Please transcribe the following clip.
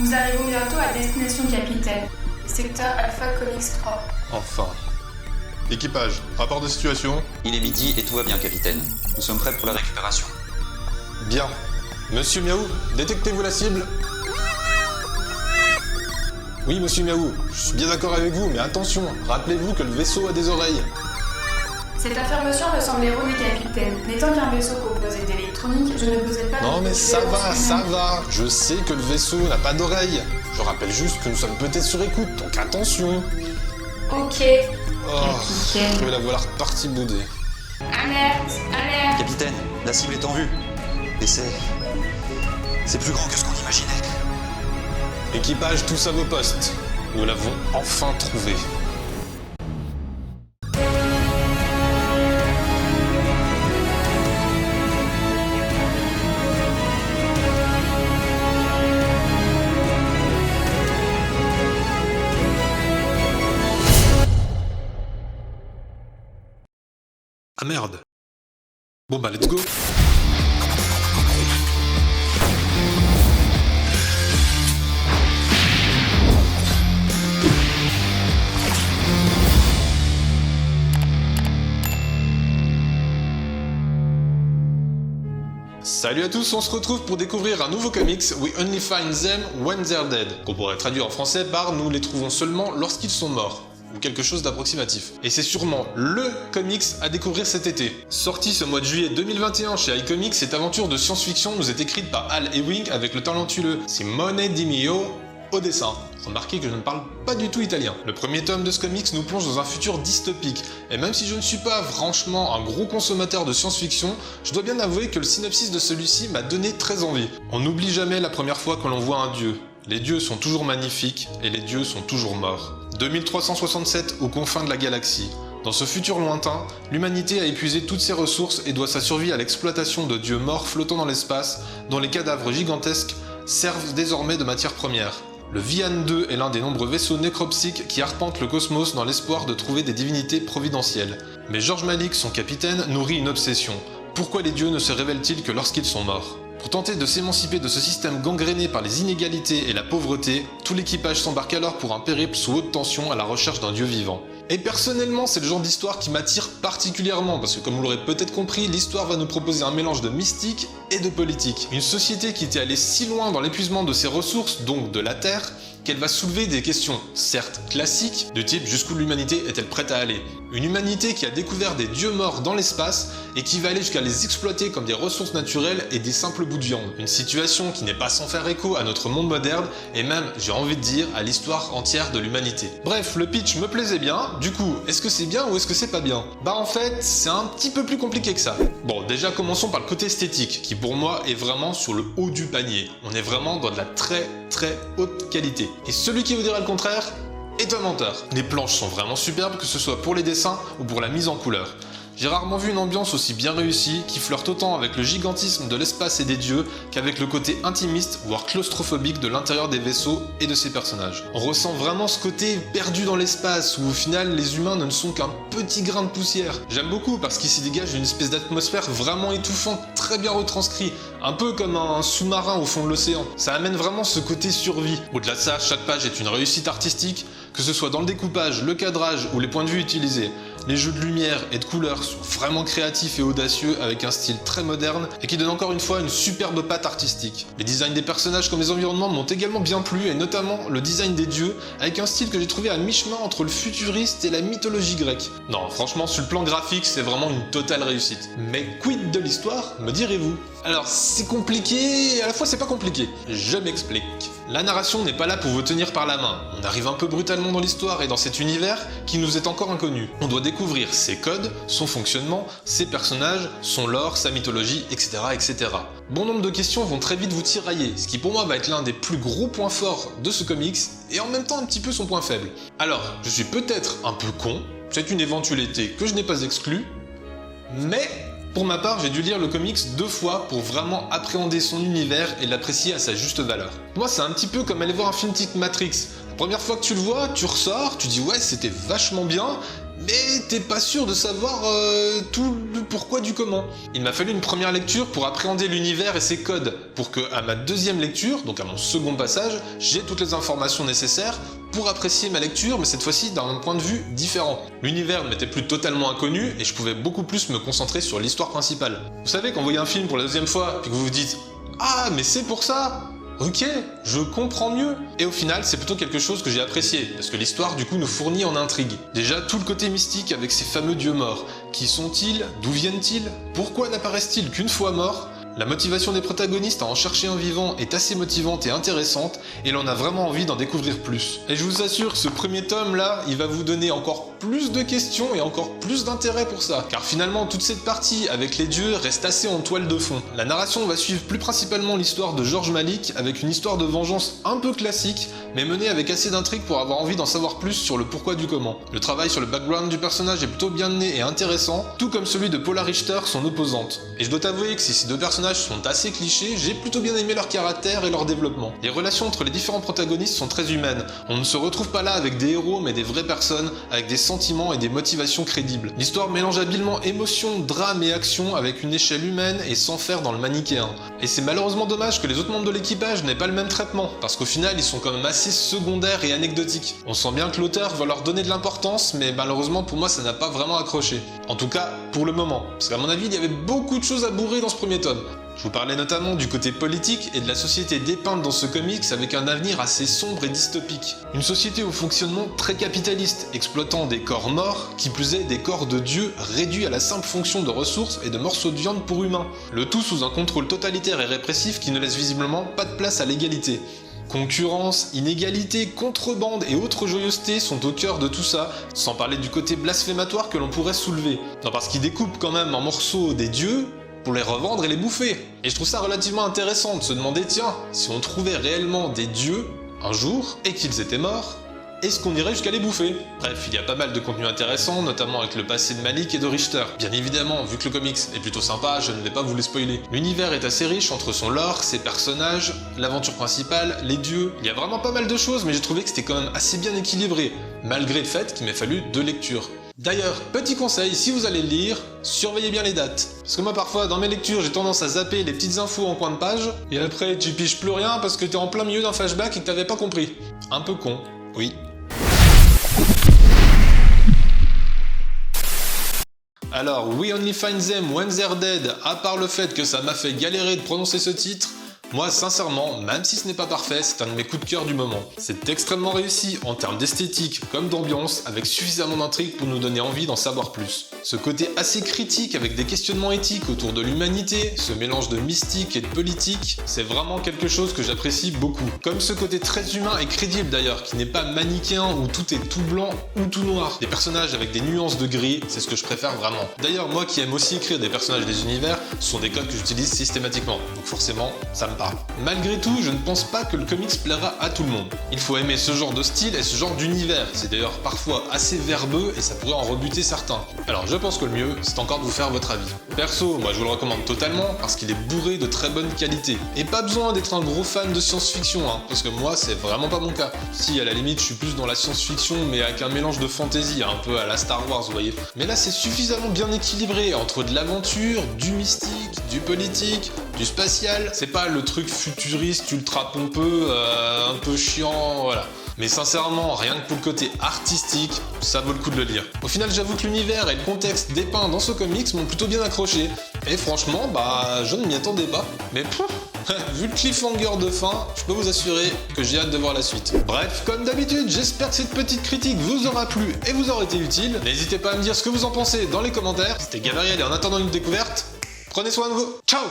Nous arrivons bientôt à destination capitaine. Secteur Alpha Comics 3. Enfin. Équipage, rapport de situation. Il est midi et tout va bien, capitaine. Nous sommes prêts pour la récupération. Bien. Monsieur Miaou, détectez-vous la cible? Oui, monsieur Miaou, je suis bien d'accord avec vous, mais attention, rappelez-vous que le vaisseau a des oreilles. Cette affirmation me semble erronée, capitaine. N'étant qu'un vaisseau composé d'électronique, je ne possède pas... Non mais ça va. Je sais que le vaisseau n'a pas d'oreilles. Je rappelle juste que nous sommes peut-être sur écoute, donc attention. Ok. Oh, Capitaine. me la voilà repartie bouder. Alerte. Capitaine, la cible est en vue. Et c'est plus grand que ce qu'on imaginait. Équipage, tous à vos postes. Nous l'avons enfin trouvé. Ah merde. Bon bah let's go. Salut à tous, on se retrouve pour découvrir un nouveau comics, We Only Find Them When They're Dead, qu'on pourrait traduire en français par Nous les trouvons seulement lorsqu'ils sont morts, ou quelque chose d'approximatif. Et c'est sûrement LE comics à découvrir cet été. Sorti ce mois de juillet 2021 chez iComics, cette aventure de science-fiction nous est écrite par Al Ewing avec le talentueux Simone Di Mio au dessin. Remarquez que je ne parle pas du tout italien. Le premier tome de ce comics nous plonge dans un futur dystopique, et même si je ne suis pas franchement un gros consommateur de science-fiction, je dois bien avouer que le synopsis de celui-ci m'a donné très envie. On n'oublie jamais la première fois que l'on voit un dieu. Les dieux sont toujours magnifiques, et les dieux sont toujours morts. 2367 aux confins de la galaxie. Dans ce futur lointain, l'humanité a épuisé toutes ses ressources et doit sa survie à l'exploitation de dieux morts flottant dans l'espace, dont les cadavres gigantesques servent désormais de matière première. Le Vian 2 est l'un des nombreux vaisseaux nécropsiques qui arpentent le cosmos dans l'espoir de trouver des divinités providentielles. Mais George Malik, son capitaine, nourrit une obsession. Pourquoi les dieux ne se révèlent-ils que lorsqu'ils sont morts? Pour tenter de s'émanciper de ce système gangréné par les inégalités et la pauvreté, tout l'équipage s'embarque alors pour un périple sous haute tension à la recherche d'un dieu vivant. Et personnellement, c'est le genre d'histoire qui m'attire particulièrement, parce que comme vous l'aurez peut-être compris, l'histoire va nous proposer un mélange de mystique et de politique. Une société qui était allée si loin dans l'épuisement de ses ressources, donc de la Terre, qu'elle va soulever des questions, certes classiques, de type jusqu'où l'humanité est-elle prête à aller? Une humanité qui a découvert des dieux morts dans l'espace et qui va aller jusqu'à les exploiter comme des ressources naturelles et des simples bouts de viande. Une situation qui n'est pas sans faire écho à notre monde moderne et même, j'ai envie de dire, à l'histoire entière de l'humanité. Bref, le pitch me plaisait bien, du coup, est-ce que c'est bien ou est-ce que c'est pas bien? Bah en fait, c'est un petit peu plus compliqué que ça. Bon, déjà commençons par le côté esthétique, qui pour moi est vraiment sur le haut du panier. On est vraiment dans de la très haute qualité. Et celui qui vous dira le contraire est un menteur. Les planches sont vraiment superbes, que ce soit pour les dessins ou pour la mise en couleur. J'ai rarement vu une ambiance aussi bien réussie, qui flirte autant avec le gigantisme de l'espace et des dieux, qu'avec le côté intimiste, voire claustrophobique de l'intérieur des vaisseaux et de ses personnages. On ressent vraiment ce côté perdu dans l'espace, où au final les humains ne sont qu'un petit grain de poussière. J'aime beaucoup parce qu'il s'y dégage une espèce d'atmosphère vraiment étouffante, très bien retranscrit, un peu comme un sous-marin au fond de l'océan. Ça amène vraiment ce côté survie. Au-delà de ça, chaque page est une réussite artistique, que ce soit dans le découpage, le cadrage ou les points de vue utilisés. Les jeux de lumière et de couleurs sont vraiment créatifs et audacieux avec un style très moderne et qui donne encore une fois une superbe patte artistique. Les designs des personnages comme les environnements m'ont également bien plu et notamment le design des dieux avec un style que j'ai trouvé à mi-chemin entre le futuriste et la mythologie grecque. Non, franchement sur le plan graphique c'est vraiment une totale réussite. Mais quid de l'histoire, me direz-vous? Alors c'est compliqué et à la fois c'est pas compliqué. Je m'explique. La narration n'est pas là pour vous tenir par la main. On arrive un peu brutalement dans l'histoire et dans cet univers qui nous est encore inconnu. On doit découvrir ses codes, son fonctionnement, ses personnages, son lore, sa mythologie, etc. etc. Bon nombre de questions vont très vite vous tirailler, ce qui pour moi va être l'un des plus gros points forts de ce comics et en même temps un petit peu son point faible. Alors, je suis peut-être un peu con, c'est une éventualité que je n'ai pas exclue, mais pour ma part, j'ai dû lire le comics 2 fois pour vraiment appréhender son univers et l'apprécier à sa juste valeur. Moi, c'est un petit peu comme aller voir un film type Matrix. La première fois que tu le vois, tu ressors, tu dis ouais, c'était vachement bien, mais t'es pas sûr de savoir tout le pourquoi du comment. Il m'a fallu une première lecture pour appréhender l'univers et ses codes, pour que à ma deuxième lecture, donc à mon second passage, j'ai toutes les informations nécessaires pour apprécier ma lecture, mais cette fois-ci d'un point de vue différent. L'univers ne m'était plus totalement inconnu et je pouvais beaucoup plus me concentrer sur l'histoire principale. Vous savez, quand vous voyez un film pour la deuxième fois, puis que vous vous dites « Ah, mais c'est pour ça !» Ok, je comprends mieux. Et au final, c'est plutôt quelque chose que j'ai apprécié, parce que l'histoire du coup nous fournit en intrigue. Déjà, tout le côté mystique avec ces fameux dieux morts. Qui sont-ils? D'où viennent-ils? Pourquoi n'apparaissent-ils qu'une fois morts? La motivation des protagonistes à en chercher un vivant est assez motivante et intéressante, et l'on a vraiment envie d'en découvrir plus. Et je vous assure que ce premier tome là, il va vous donner encore plus de questions et encore plus d'intérêt pour ça. Car finalement, toute cette partie avec les dieux reste assez en toile de fond. La narration va suivre plus principalement l'histoire de George Malik, avec une histoire de vengeance un peu classique, mais menée avec assez d'intrigue pour avoir envie d'en savoir plus sur le pourquoi du comment. Le travail sur le background du personnage est plutôt bien mené et intéressant, tout comme celui de Paula Richter, son opposante. Et je dois t'avouer que si ces deux personnages sont assez clichés, j'ai plutôt bien aimé leur caractère et leur développement. Les relations entre les différents protagonistes sont très humaines. On ne se retrouve pas là avec des héros mais des vraies personnes, avec des sentiments et des motivations crédibles. L'histoire mélange habilement émotion, drame et action avec une échelle humaine et sans faire dans le manichéen. Et c'est malheureusement dommage que les autres membres de l'équipage n'aient pas le même traitement, parce qu'au final ils sont quand même assez secondaires et anecdotiques. On sent bien que l'auteur va leur donner de l'importance, mais malheureusement pour moi ça n'a pas vraiment accroché. En tout cas, pour le moment. Parce qu'à mon avis, il y avait beaucoup de choses à bourrer dans ce premier tome. Je vous parlais notamment du côté politique et de la société dépeinte dans ce comics avec un avenir assez sombre et dystopique. Une société au fonctionnement très capitaliste, exploitant des corps morts, qui plus est des corps de dieux réduits à la simple fonction de ressources et de morceaux de viande pour humains. Le tout sous un contrôle totalitaire et répressif qui ne laisse visiblement pas de place à l'égalité. Concurrence, inégalité, contrebande et autres joyeusetés sont au cœur de tout ça, sans parler du côté blasphématoire que l'on pourrait soulever. Non, parce qu'ils découpent quand même en morceaux des dieux pour les revendre et les bouffer. Et je trouve ça relativement intéressant de se demander, tiens, si on trouvait réellement des dieux un jour et qu'ils étaient morts, est-ce qu'on irait jusqu'à les bouffer? Bref, il y a pas mal de contenu intéressant, notamment avec le passé de Malik et de Richter. Bien évidemment, vu que le comics est plutôt sympa, je ne vais pas vous les spoiler. L'univers est assez riche entre son lore, ses personnages, l'aventure principale, les dieux. Il y a vraiment pas mal de choses, mais j'ai trouvé que c'était quand même assez bien équilibré, malgré le fait qu'il m'ait fallu 2 lectures. D'ailleurs, petit conseil, si vous allez le lire, surveillez bien les dates. Parce que moi parfois, dans mes lectures, j'ai tendance à zapper les petites infos en coin de page, et après tu piges plus rien parce que t'es en plein milieu d'un flashback et que t'avais pas compris. Un peu con, oui. Alors, We Only Find Them When They're Dead, à part le fait que ça m'a fait galérer de prononcer ce titre, moi, sincèrement, même si ce n'est pas parfait, c'est un de mes coups de cœur du moment. C'est extrêmement réussi en termes d'esthétique comme d'ambiance, avec suffisamment d'intrigue pour nous donner envie d'en savoir plus. Ce côté assez critique avec des questionnements éthiques autour de l'humanité, ce mélange de mystique et de politique, c'est vraiment quelque chose que j'apprécie beaucoup. Comme ce côté très humain et crédible d'ailleurs, qui n'est pas manichéen où tout est tout blanc ou tout noir. Des personnages avec des nuances de gris, c'est ce que je préfère vraiment. D'ailleurs, moi qui aime aussi écrire des personnages des univers, ce sont des codes que j'utilise systématiquement, donc forcément, ça me parle. Malgré tout, je ne pense pas que le comics plaira à tout le monde. Il faut aimer ce genre de style et ce genre d'univers. C'est d'ailleurs parfois assez verbeux et ça pourrait en rebuter certains. Alors je pense que le mieux, c'est encore de vous faire votre avis. Perso, moi je vous le recommande totalement parce qu'il est bourré de très bonne qualité. Et pas besoin d'être un gros fan de science-fiction, parce que moi c'est vraiment pas mon cas. Si à la limite je suis plus dans la science-fiction mais avec un mélange de fantasy, un peu à la Star Wars, vous voyez. Mais là c'est suffisamment bien équilibré entre de l'aventure, du mystique, du politique, du spatial. C'est pas le truc futuriste, ultra pompeux, un peu chiant, voilà. Mais sincèrement, rien que pour le côté artistique, ça vaut le coup de le lire. Au final, j'avoue que l'univers et le contexte dépeint dans ce comics m'ont plutôt bien accroché. Et franchement, je ne m'y attendais pas. Mais vu le cliffhanger de fin, je peux vous assurer que j'ai hâte de voir la suite. Bref, comme d'habitude, j'espère que cette petite critique vous aura plu et vous aura été utile. N'hésitez pas à me dire ce que vous en pensez dans les commentaires. C'était Gabriel et en attendant une découverte, prenez soin de vous. Ciao!